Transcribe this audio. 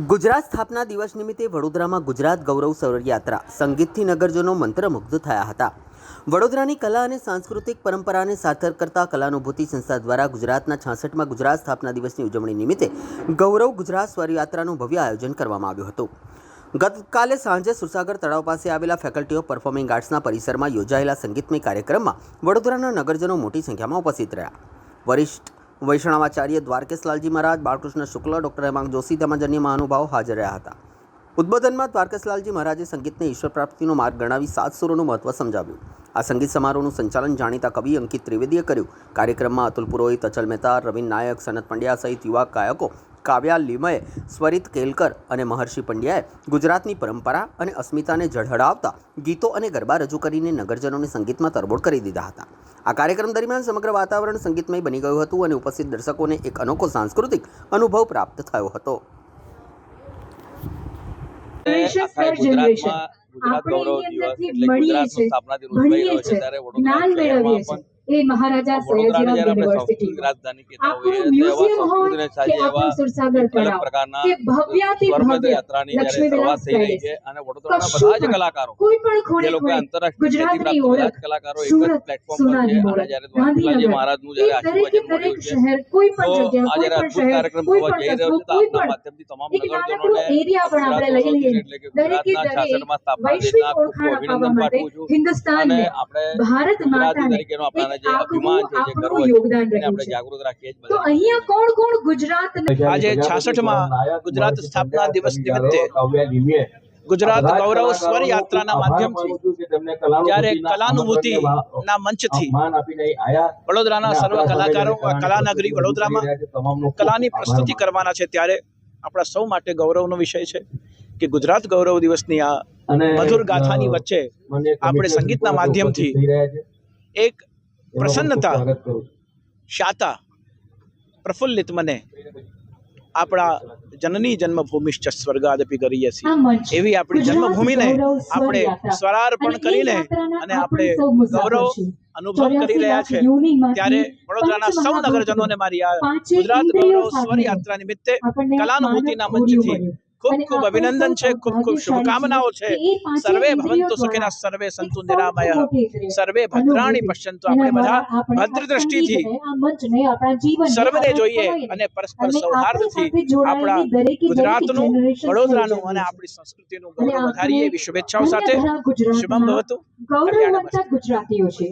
ગુજરાત સ્થાપના દિવસ નિમિત્તે વડોદરામાં ગુજરાત ગૌરવ સૌરયાત્રા સંગીતથી નગરજનો મંત્રમુગ્ધ થયા હતા। વડોદરાની કલા અને સાંસ્કૃતિક પરંપરાને સાર્થક કરતા કલાનુભૂતિ સંસ્થા દ્વારા ગુજરાતના 66માં ગુજરાત સ્થાપના દિવસની ઉજવણી નિમિત્તે ગૌરવ ગુજરાત સ્વરયાત્રાનું ભવ્ય આયોજન કરવામાં આવ્યું હતું। ગતકાલે સાંજે સુરસાગર તળાવ પાસે આવેલા ફેકલ્ટી ઓફ પરફોર્મિંગ આર્ટ્સના પરિસરમાં યોજાયેલા સંગીતમય કાર્યક્રમમાં વડોદરાના નગરજનો મોટી સંખ્યામાં ઉપસ્થિત રહ્યા। વરિષ્ઠ વૈષ્ણવાચાર્ય દ્વારકેશ લાલજી મહારાજ, બાળકૃષ્ણ શુક્લ, ડૉક્ટર હેમાંગ જોશી તેમજ અન્ય મહાનુભાવો હાજર રહ્યા હતા। ઉદ્બોધનમાં દ્વારકેશ લાલજી મહારાજે સંગીતને ઈશ્વર પ્રાપ્તિનો માર્ગ ગણાવી 7 સુરોનું મહત્વ સમજાવ્યું। આ સંગીત સમારોહનું સંચાલન જાણીતા કવિ અંકિત ત્રિવેદીએ કર્યું। કાર્યક્રમમાં અતુલ પુરોહિત, અચલ મહેતા, રવિન નાયક, સનત પંડ્યા સહિત યુવા ગાયકો કાવ્યા લીમયે, સ્વરિત કેલકર અને મહર્ષિ પંડ્યાએ ગુજરાતની પરંપરા અને અસ્મિતાને ઝળહળાવતા ગીતો અને ગરબા રજૂ કરીને નગરજનોને સંગીતમાં તરબોળ કરી દીધા હતા। આ કાર્યક્રમ દરમિયાન સમગ્ર વાતાવરણ સંગીતમય બની ગયું હતું અને ઉપસ્થિત દર્શકોને એક અનોખો સાંસ્કૃતિક અનુભવ પ્રાપ્ત થયો હતો। ગુજરાત ગૌરવ દિવસ એટલે ગુજરાતનો સ્થાપના દિવસ ઉજવાઈ રહ્યો છે ત્યારે વડોદરા શહેરમાં પણ એ મહારાજા સયાજીરાવ યુનિવર્સિટી રાજધાની કહેતા હોઈએ તો એવા સંસ્કૃતિને સાજે એવા અલગ પ્રકારના સ્વરમય યાત્રાની જ્યારે શરૂઆત થઈ રહી છે અને વડોદરાના બધા જ કલાકારો જે લોકો આંતરરાષ્ટ્રીય ખ્યાતિ પ્રાપ્ત બધા જ કલાકારો એક જ પ્લેટફોર્મ પર છે અને જ્યારે દ્વારકાજી મહારાજનું જ્યારે આશીર્વાદ મળ્યું છે તો આ જ્યારે અદ્ભુત કાર્યક્રમ થવા જઈ રહ્યો છે તો આપના માધ્યમથી તમામ નગરજનોને એટલે કે ગુજરાતના 66માં સ્થાપના દિનના ખૂબ ખૂબ અભિનંદન પાઠવું છું અને આપણે ગુજરાતી તરીકેનો આપણા જે અભિમાન છે, જે ગર્વ છે એને આપણે જાગૃત રાખીએ છીએ। તો અહીંયા કોણ કોણ ગુજરાત આજે 66માં ગુજરાત સ્થાપના દિવસ નિમિત્તે ગુજરાત ગૌરવ સ્વર યાત્રાના માધ્યમથી જ્યારે કલાનુભૂતિના મંચથી વડોદરાના સર્વ કલાકારો કલાનગરી વડોદરામાં કલાની પ્રસ્તુતિ કરવાના છે ત્યારે આપણા સૌ માટે ગૌરવનો વિષય છે કે ગુજરાત ગૌરવ દિવસની આ મધુર ગાથાની વચ્ચે આપણે સંગીતના માધ્યમથી એક પ્રસન્નતા, શાતા, પ્રફુલ્લિત મને આપણા જનની જન્મભૂમિશ્ચ સ્વર્ગાદપી ગરીયસી એવી આપણી જન્મભૂમિને આપણે સ્વરાર્પણ કરીને અને આપણે ગૌરવ અનુભવ કરી રહ્યા છે ત્યારે વડોદરાના સૌ નગરજનોને મારી આ ગુજરાત ગૌરવ સ્વર યાત્રા નિમિત્તે કલાનુભૂતિના મંચથી ખૂબ ખૂબ અભિનંદન છે, ખૂબ ખૂબ શુભકામનાઓ છે। સર્વે ભવંતુ સુખિનઃ, સર્વે સંતુ નિરામયઃ, સર્વે ભદ્રાણિ પશ્યન્તુ। આપણે બધા ભદ્ર દ્રષ્ટિથી સર્વને જોઈએ અને પરસ્પર સૌહાર્દથી આપણા ગુજરાતનું, વડોદરાનું અને આપણી સંસ્કૃતિનું ગૌરવ વધારીએ એવી શુભેચ્છાઓ સાથે શુભમ ભવતુ। ગૌરવવંતા ગુજરાતીઓ છે।